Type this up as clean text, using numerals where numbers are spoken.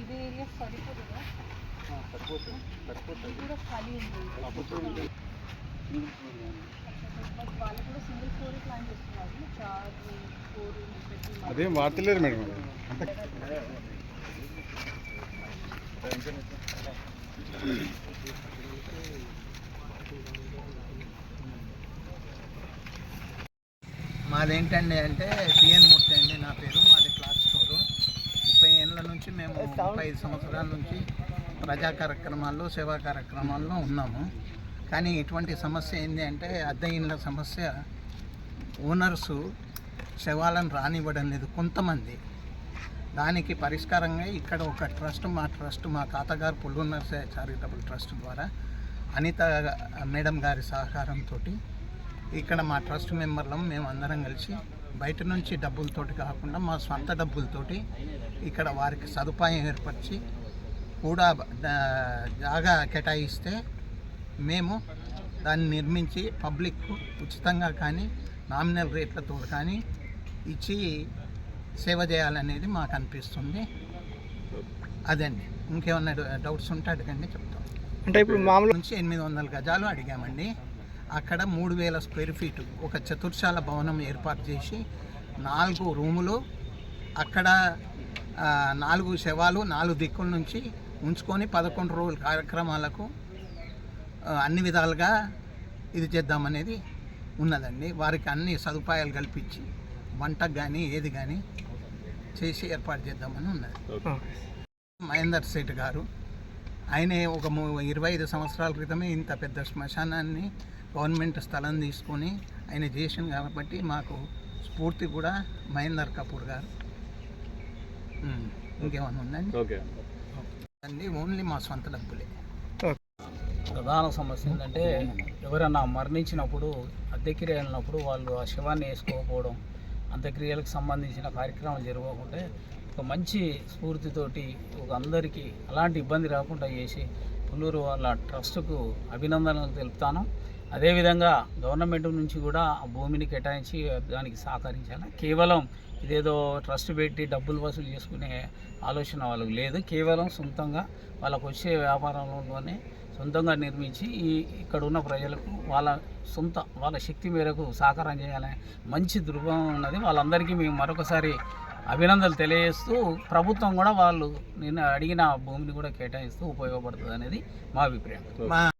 ఇదే ఏరియా సరిపోతుందా? సరిపోతుంది కూడా ఖాళీ ఉంది. వాళ్ళు కూడా సింగిల్ ఫ్లోర్ ప్లాన్ చేస్తున్నారు. 4 రూమ్స్ పెట్టి అదేం వార్తలేదు మేడం. మాదేంటండి అంటే పిఎన్ మూర్తి అండి నా పేరు. మాది క్లాత్ స్టోరు. 30 ఏళ్ళ నుంచి మేము 35 సంవత్సరాల నుంచి ప్రజా కార్యక్రమాల్లో సేవా కార్యక్రమాల్లో ఉన్నాము. కానీ ఇటువంటి సమస్య ఏంటి అంటే అద్దె ఇళ్ళ సమస్య. ఓనర్సు శవాలను రానివ్వడం లేదు కొంతమంది. దానికి పరిష్కారంగా ఇక్కడ ఒక ట్రస్ట్, మా తాతగారు పుల్లూరు చారిటబుల్ ట్రస్ట్ ద్వారా అనిత మేడం గారి సహకారంతో ఇక్కడ మా ట్రస్ట్ మెంబర్లం మేము అందరం కలిసి బయట నుంచి డబ్బులతోటి కాకుండా మా సొంత డబ్బులతోటి ఇక్కడ వారికి సదుపాయం ఏర్పరిచి కూడా జాగా కేటాయిస్తే మేము దాన్ని నిర్మించి పబ్లిక్ ఉచితంగా కానీ నామినల్ రేట్లతో కానీ ఇచ్చి సేవ చేయాలనేది మాకు అనిపిస్తుంది. అదండి. ఇంకేమన్నా డౌట్స్ ఉంటే అడగండి, చెప్తాం. అంటే ఇప్పుడు మామూలు నుంచి 800 గజాలు అడిగామండి. అక్కడ 3000 స్క్వేర్ ఫీటు ఒక చతుర్శాల భవనం ఏర్పాటు చేసి 4 రూములు, అక్కడ 4 శవాలు 4 దిక్కుల నుంచి ఉంచుకొని 11 రోజుల కార్యక్రమాలకు అన్ని విధాలుగా ఇది చేద్దామనేది ఉన్నదండి. వారికి అన్ని సదుపాయాలు కల్పించి వంటకు కానీ ఏది కానీ చేసి ఏర్పాటు చేద్దామని ఉన్నది. మహేందర్ సేఠ్ గారు ఆయనే ఒక 25 సంవత్సరాల క్రితమే ఇంత పెద్ద శ్మశానాన్ని గవర్నమెంట్ స్థలం తీసుకొని ఆయన చేసింది కాబట్టి మాకు స్ఫూర్తి కూడా మహేందర్ కపూర్ గారు. ఇంకేమన్నా ఉందండి? అండి ఓన్లీ మా సొంత డబ్బులే. ప్రధాన సమస్య ఏంటంటే ఎవరైనా మరణించినప్పుడు అంత్యక్రియ వెళ్ళినప్పుడు వాళ్ళు ఆ శవాన్ని వేసుకోకపోవడం, అంత్యక్రియలకు సంబంధించిన కార్యక్రమాలు జరగకుంటే ఒక మంచి స్ఫూర్తితోటి ఒక అందరికీ అలాంటి ఇబ్బంది రాకుండా చేసి పుల్లూరు వాళ్ళ ట్రస్టుకు అభినందనలు తెలుపుతాను. అదేవిధంగా గవర్నమెంట్ నుంచి కూడా ఆ భూమిని కేటాయించి దానికి సహకరించాలి. కేవలం ఇదేదో ట్రస్ట్ పెట్టి డబ్బులు వసూలు చేసుకునే ఆలోచన వాళ్ళకు లేదు. కేవలం సొంతంగా వాళ్ళకు వచ్చే వ్యాపారంలోనే సొంతంగా నిర్మించి ఇక్కడ ఉన్న ప్రజలకు వాళ్ళ శక్తి మేరకు సహకారం చేయాలనే మంచి దృక్పథం ఉన్నది. వాళ్ళందరికీ మేము మరొకసారి అభినందనలు తెలియజేస్తూ ప్రభుత్వం కూడా వాళ్ళు నేను అడిగిన భూమిని కూడా కేటాయిస్తూ ఉపయోగపడుతుంది అనేది మా అభిప్రాయం.